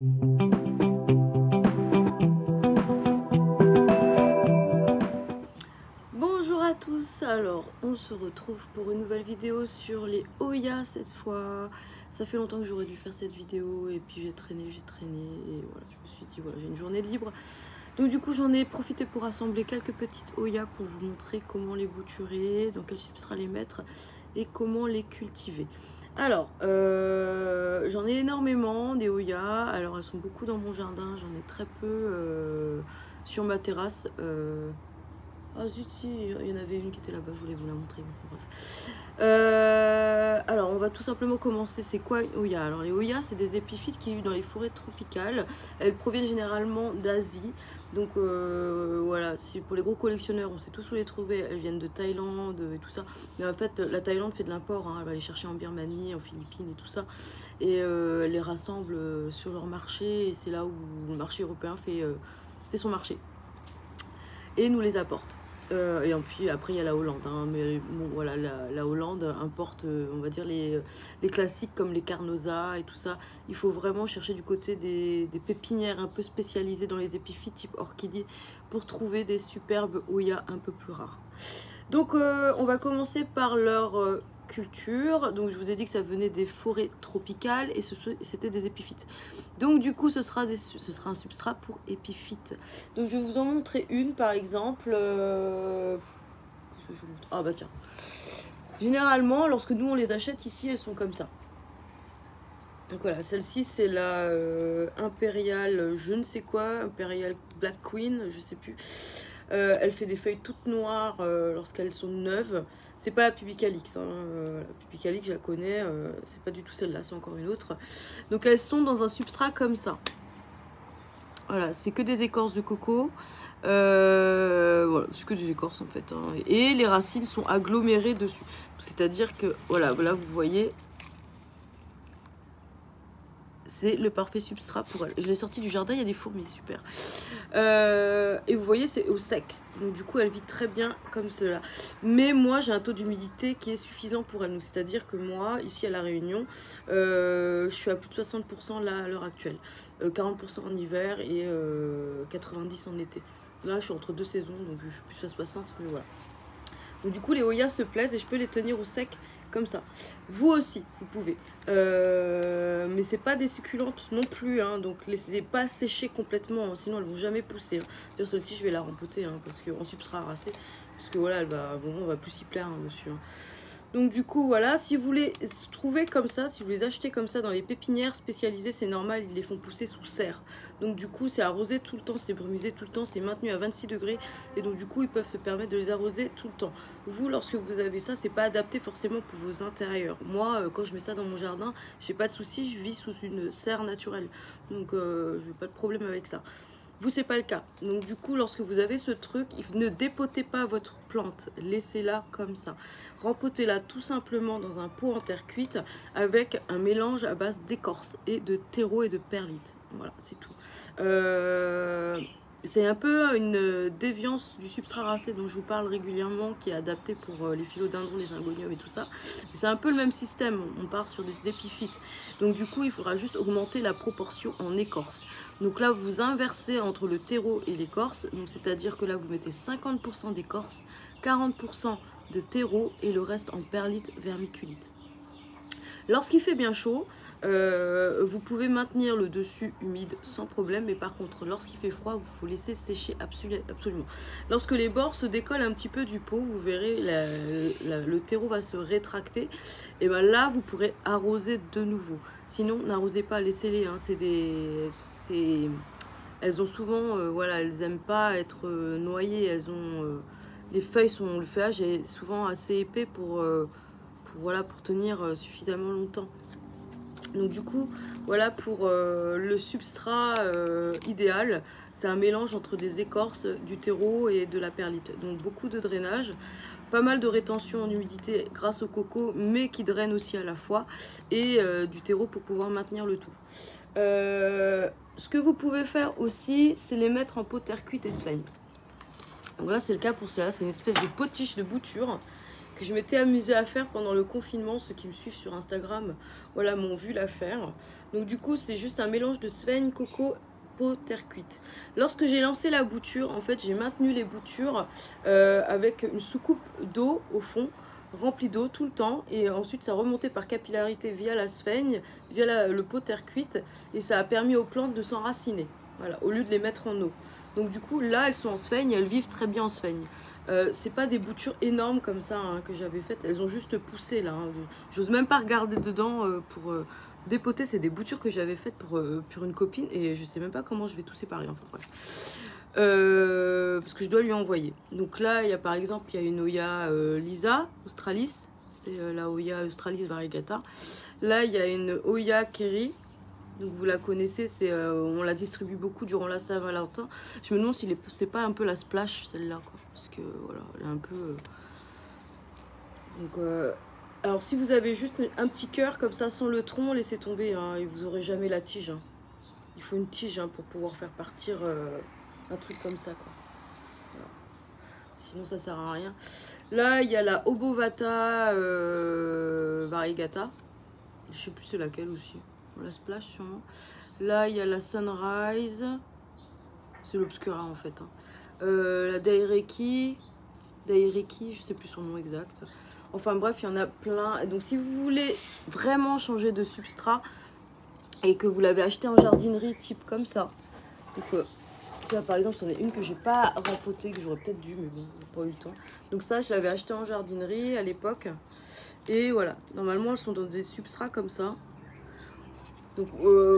Bonjour à tous, alors on se retrouve pour une nouvelle vidéo sur les Oya cette fois. Ça fait longtemps que j'aurais dû faire cette vidéo et puis j'ai traîné et voilà, je me suis dit voilà, j'ai une journée libre. Donc du coup j'en ai profité pour assembler quelques petites Oya pour vous montrer comment les bouturer, dans quel substrat les mettre et comment les cultiver. Alors j'en ai énormément des Oya, alors elles sont beaucoup dans mon jardin, j'en ai très peu sur ma terrasse. Ah zut, si, il y en avait une qui était là-bas, je voulais vous la montrer. Bref. Alors, on va tout simplement commencer. C'est quoi une Oya? Alors, les Oya, c'est des épiphytes qui vivent dans les forêts tropicales. Elles proviennent généralement d'Asie. Donc, voilà, pour les gros collectionneurs, on sait tous où les trouver. Elles viennent de Thaïlande et tout ça. Mais en fait, la Thaïlande fait de l'import. Hein. Elle va les chercher en Birmanie, en Philippines et tout ça. Et elle les rassemble sur leur marché. Et c'est là où le marché européen fait son marché. Et nous les apporte. Et puis après il y a la Hollande, hein, mais bon voilà, la Hollande importe on va dire les classiques comme les Carnosa et tout ça. Il faut vraiment chercher du côté des pépinières un peu spécialisées dans les épiphytes type orchidée pour trouver des superbes Oya un peu plus rares. Donc on va commencer par leur culture. Donc je vous ai dit que ça venait des forêts tropicales et c'était des épiphytes. Donc du coup ce sera un substrat pour épiphytes. Donc je vais vous en montrer une par exemple. Ah bah tiens. Généralement lorsque nous on les achète ici, elles sont comme ça. Donc voilà, celle-ci c'est la Imperial je ne sais quoi, Imperial Black Queen, je sais plus. Elle fait des feuilles toutes noires lorsqu'elles sont neuves. C'est pas la Pupicalix, hein. La Pupicalix je la connais, c'est pas du tout celle-là, c'est encore une autre. Donc elles sont dans un substrat comme ça. Voilà, c'est que des écorces de coco. Voilà, c'est que des écorces en fait. Hein. Et les racines sont agglomérées dessus. C'est-à-dire que, voilà, vous voyez, c'est le parfait substrat pour elle. Je l'ai sorti du jardin, il y a des fourmis, super. Et vous voyez, c'est au sec. Donc du coup, elle vit très bien comme cela. Mais moi, j'ai un taux d'humidité qui est suffisant pour elle. C'est-à-dire que moi, ici à La Réunion, je suis à plus de 60% là, à l'heure actuelle. 40% en hiver et 90% en été. Là, je suis entre deux saisons, donc je suis plus à 60, mais voilà. Donc du coup, les Oya se plaisent et je peux les tenir au sec comme ça. Vous aussi, vous pouvez. Mais c'est pas des succulentes non plus, hein, donc laissez-les pas sécher complètement, hein, sinon elles vont jamais pousser. Hein. Celle-ci, je vais la rempoter, hein, parce qu'en substrat racé, parce que voilà, elle va, bon, on va plus s'y plaire hein, dessus. Hein. Donc du coup voilà, si vous les trouvez comme ça, si vous les achetez comme ça dans les pépinières spécialisées, c'est normal, ils les font pousser sous serre. Donc du coup c'est arrosé tout le temps, c'est brumisé tout le temps, c'est maintenu à 26 degrés. Et donc du coup ils peuvent se permettre de les arroser tout le temps. Vous, lorsque vous avez ça, c'est pas adapté forcément pour vos intérieurs. Moi quand je mets ça dans mon jardin, j'ai pas de souci, je vis sous une serre naturelle. Donc j'ai pas de problème avec ça. Vous, c'est pas le cas. Donc du coup, lorsque vous avez ce truc, ne dépotez pas votre plante. Laissez-la comme ça. Rempotez-la tout simplement dans un pot en terre cuite avec un mélange à base d'écorce et de terreau et de perlite. Voilà, c'est tout. C'est un peu une déviance du substrat racé dont je vous parle régulièrement, qui est adapté pour les philodendrons, les syngoniums et tout ça. C'est un peu le même système, on part sur des épiphytes. Donc du coup, il faudra juste augmenter la proportion en écorce. Donc là, vous inversez entre le terreau et l'écorce. C'est-à-dire que là, vous mettez 50% d'écorce, 40% de terreau et le reste en perlite vermiculite. Lorsqu'il fait bien chaud, vous pouvez maintenir le dessus humide sans problème, mais par contre, lorsqu'il fait froid, il faut laisser sécher absolument. Lorsque les bords se décollent un petit peu du pot, vous verrez, le terreau va se rétracter, et bien là, vous pourrez arroser de nouveau. Sinon, n'arrosez pas, laissez-les, hein, elles ont souvent, voilà, elles n'aiment pas être noyées, elles ont... les feuilles le feuillage est souvent assez épais pour tenir suffisamment longtemps. Donc du coup, voilà pour le substrat idéal. C'est un mélange entre des écorces, du terreau et de la perlite. Donc beaucoup de drainage, pas mal de rétention en humidité grâce au coco, mais qui draine aussi à la fois, et du terreau pour pouvoir maintenir le tout. Ce que vous pouvez faire aussi, c'est les mettre en pot terre cuite et sphène. Donc là, c'est le cas pour cela. C'est une espèce de potiche de bouture que je m'étais amusée à faire pendant le confinement. Ceux qui me suivent sur Instagram, voilà, m'ont vu la faire. Donc du coup, c'est juste un mélange de sphène, coco, peau, terre cuite. Lorsque j'ai lancé la bouture, en fait, j'ai maintenu les boutures avec une soucoupe d'eau au fond, remplie d'eau tout le temps, et ensuite ça remontait par capillarité via la sphène, via le pot terre cuite, et ça a permis aux plantes de s'enraciner, voilà, au lieu de les mettre en eau. Donc du coup là elles sont en sphène, elles vivent très bien en sphène. C'est pas des boutures énormes comme ça hein, que j'avais faites, elles ont juste poussé là, hein. J'ose même pas regarder dedans pour dépoter, c'est des boutures que j'avais faites pour une copine, et je sais même pas comment je vais tout séparer, enfin bref. Parce que je dois lui envoyer. Donc là, il y a par exemple, il y a une Oya Lisa Australis, c'est la Oya Australis variegata. Là, il y a une Oya Kerry, donc vous la connaissez, on la distribue beaucoup durant la Saint-Valentin. Je me demande si c'est pas un peu la splash celle-là, quoi, parce que voilà, elle est un peu. Donc, alors si vous avez juste un petit cœur comme ça sans le tronc, laissez tomber, hein, et vous aurez jamais la tige. Hein. Il faut une tige hein, pour pouvoir faire partir un truc comme ça, quoi. Voilà. Sinon ça sert à rien. Là il y a la Obovata variegata. Je sais plus c'est laquelle aussi. La splash sûrement. Là il y a la Sunrise. C'est l'Obscura en fait. Hein. La Daireki. Je sais plus son nom exact. Enfin bref, il y en a plein. Donc si vous voulez vraiment changer de substrat et que vous l'avez acheté en jardinerie type comme ça. Donc ça par exemple, c'en est une que j'ai pas rempotée, que j'aurais peut-être dû, mais bon, j'ai pas eu le temps. Donc ça, je l'avais acheté en jardinerie à l'époque. Et voilà, normalement elles sont dans des substrats comme ça. Donc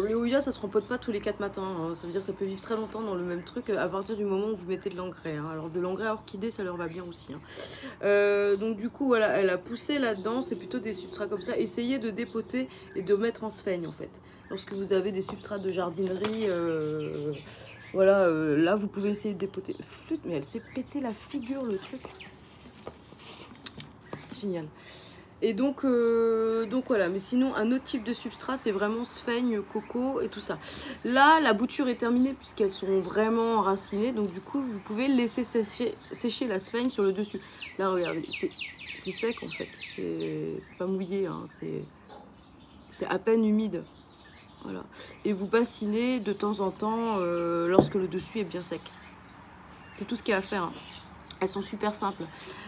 les Oya, ça se rempote pas tous les 4 matins. Hein. Ça veut dire que ça peut vivre très longtemps dans le même truc à partir du moment où vous mettez de l'engrais. Hein. Alors de l'engrais à orchidée, ça leur va bien aussi. Hein. Donc du coup, voilà, elle a poussé là-dedans. C'est plutôt des substrats comme ça. Essayez de dépoter et de mettre en sphène en fait. Lorsque vous avez des substrats de jardinerie, voilà, là vous pouvez essayer de dépoter. Flûte, mais elle s'est pété la figure le truc. Génial. Et donc voilà, mais sinon un autre type de substrat c'est vraiment sphène, coco et tout ça. Là la bouture est terminée puisqu'elles sont vraiment enracinées, donc du coup vous pouvez laisser sécher la sphène sur le dessus. Là regardez, c'est sec en fait, c'est pas mouillé, hein, c'est à peine humide. Voilà. Et vous bassinez de temps en temps lorsque le dessus est bien sec. C'est tout ce qu'il y a à faire. Hein. Elles sont super simples.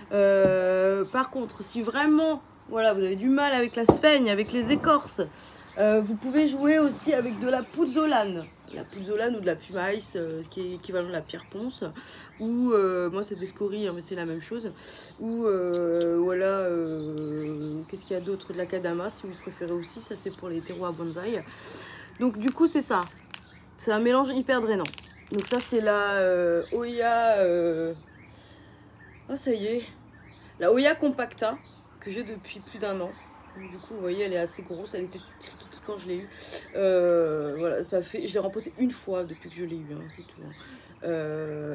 Par contre, si vraiment voilà, vous avez du mal avec la sphène, avec les écorces, vous pouvez jouer aussi avec de la pouzzolane. La pouzzolane ou de la pumice, qui est équivalent de la pierre ponce. Ou, moi c'est des scories, hein, mais c'est la même chose. Ou, voilà, qu'est-ce qu'il y a d'autre? De la kadama, si vous préférez aussi. Ça c'est pour les terroirs bonsaï. Donc du coup c'est ça. C'est un mélange hyper drainant. Donc ça c'est la Oya... Oh ça y est. La Oya compacta. Que j'ai depuis plus d'1 an. Du coup, vous voyez, elle est assez grosse. Elle était toute tricky quand je l'ai eue. Voilà, ça fait. Je l'ai rempotée une fois depuis que je l'ai eue, hein, c'est tout. Hein.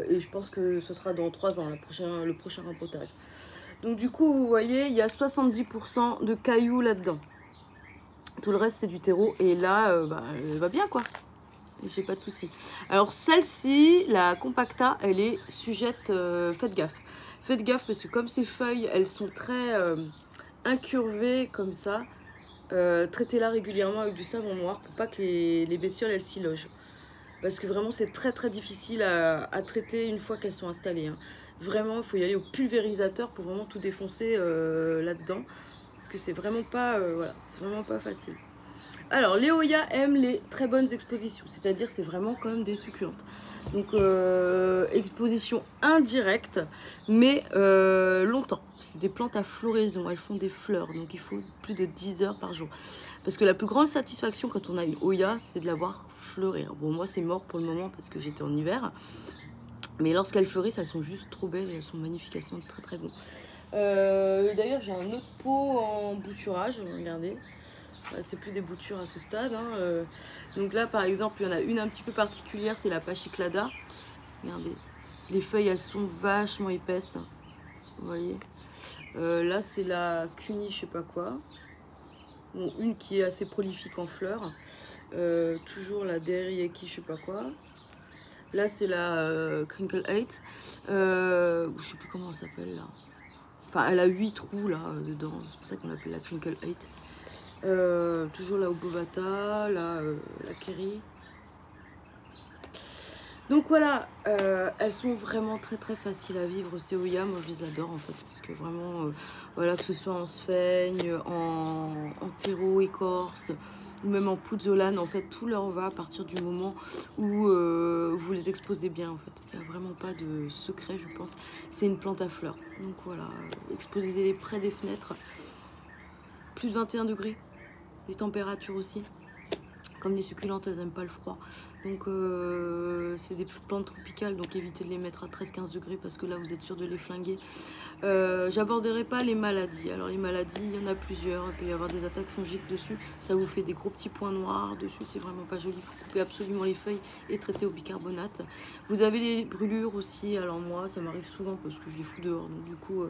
Et je pense que ce sera dans 3 ans, le prochain rempotage. Donc, du coup, vous voyez, il y a 70% de cailloux là-dedans. Tout le reste, c'est du terreau. Et là, bah, elle va bien, quoi. J'ai pas de soucis. Alors, celle-ci, la compacta, elle est sujette. Faites gaffe. Faites gaffe parce que comme ces feuilles, elles sont très incurvées comme ça, traitez-la régulièrement avec du savon noir pour pas que les bestioles elles s'y logent. Parce que vraiment c'est très très difficile à traiter une fois qu'elles sont installées. Hein. Vraiment, il faut y aller au pulvérisateur pour vraiment tout défoncer là-dedans. Parce que c'est vraiment pas, voilà, c'est vraiment pas facile. Alors, les Oya aiment les très bonnes expositions, c'est-à-dire c'est vraiment comme des succulentes. Donc, exposition indirecte, mais longtemps. C'est des plantes à floraison, elles font des fleurs, donc il faut plus de 10 heures par jour. Parce que la plus grande satisfaction quand on a une Oya, c'est de la voir fleurir. Bon, moi c'est mort pour le moment parce que j'étais en hiver, mais lorsqu'elles fleurissent, elles sont juste trop belles et elles sont magnifiques, elles sont très très bonnes. D'ailleurs, j'ai un autre pot en bouturage, regardez. C'est plus des boutures à ce stade. Hein. Donc là, par exemple, il y en a une un petit peu particulière, c'est la Pachiclada. Regardez, les feuilles, elles sont vachement épaisses. Vous voyez. Là, c'est la Cuni, je sais pas quoi. Bon, une qui est assez prolifique en fleurs. Toujours la Derieki, je sais pas quoi. Là, c'est la Crinkle 8. Je sais plus comment elle s'appelle là. Enfin, elle a 8 trous là dedans, c'est pour ça qu'on l'appelle la Crinkle 8. Toujours la Obovata, la Kerry. Donc voilà, elles sont vraiment très très faciles à vivre ces Oya. Moi je les adore en fait, parce que vraiment, voilà, que ce soit en sphaigne, en terreau, écorce, ou même en pouzzolane, en fait, tout leur va à partir du moment où vous les exposez bien en fait. Il n'y a vraiment pas de secret, je pense. C'est une plante à fleurs. Donc voilà, exposez-les près des fenêtres. Plus de 21 degrés, les températures aussi. Comme les succulentes, elles n'aiment pas le froid. Donc c'est des plantes tropicales, donc évitez de les mettre à 13-15 degrés parce que là vous êtes sûr de les flinguer. J'aborderai pas les maladies. Alors les maladies, il y en a plusieurs. Il peut y avoir des attaques fongiques dessus. Ça vous fait des gros petits points noirs dessus. C'est vraiment pas joli. Il faut couper absolument les feuilles et traiter au bicarbonate. Vous avez les brûlures aussi. Alors moi, ça m'arrive souvent parce que je les fous dehors. Donc du coup,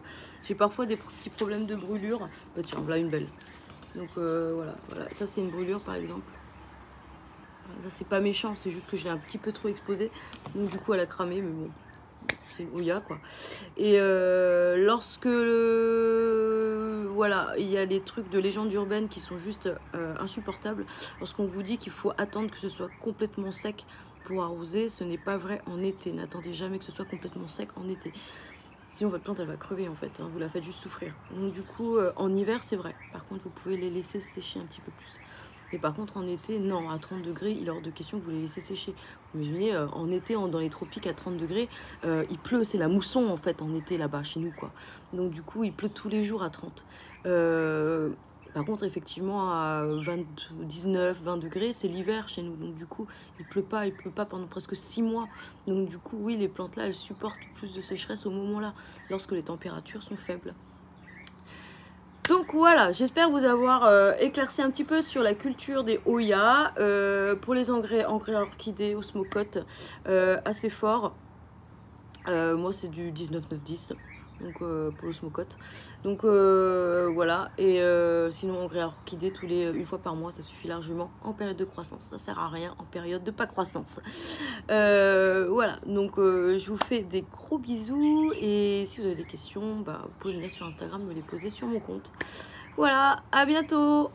j'ai parfois des petits problèmes de brûlure. Bah tiens, voilà une belle. Donc voilà. Ça c'est une brûlure par exemple. Ça c'est pas méchant, c'est juste que je l'ai un petit peu trop exposé. Donc du coup elle a cramé, mais bon, c'est une Oya quoi. Et lorsque voilà, il y a des trucs de légendes urbaines qui sont juste insupportables. Lorsqu'on vous dit qu'il faut attendre que ce soit complètement sec pour arroser, ce n'est pas vrai en été. N'attendez jamais que ce soit complètement sec en été. Sinon votre plante elle va crever en fait, hein. Vous la faites juste souffrir. Donc du coup en hiver c'est vrai. Par contre vous pouvez les laisser sécher un petit peu plus. Et par contre en été, non, à 30 degrés, il est hors de question que vous les laissez sécher. Vous imaginez, en été, dans les tropiques à 30 degrés, il pleut, c'est la mousson en fait en été là-bas chez nous quoi. Donc du coup il pleut tous les jours à 30. Par contre effectivement à 19, 20 degrés, c'est l'hiver chez nous. Donc du coup il pleut pas pendant presque 6 mois. Donc du coup oui, les plantes là elles supportent plus de sécheresse au moment là, lorsque les températures sont faibles. Donc voilà, j'espère vous avoir éclairci un petit peu sur la culture des Oya. Pour les engrais orchidées, osmocote, assez fort. Moi c'est du 19,910. Donc pour l'osmocote. Donc voilà. Et sinon engrais orchidées une fois par mois, ça suffit largement en période de croissance. Ça sert à rien en période de pas croissance. Voilà. Donc je vous fais des gros bisous. Et si vous avez des questions, bah, vous pouvez venir sur Instagram me les poser sur mon compte. Voilà, à bientôt!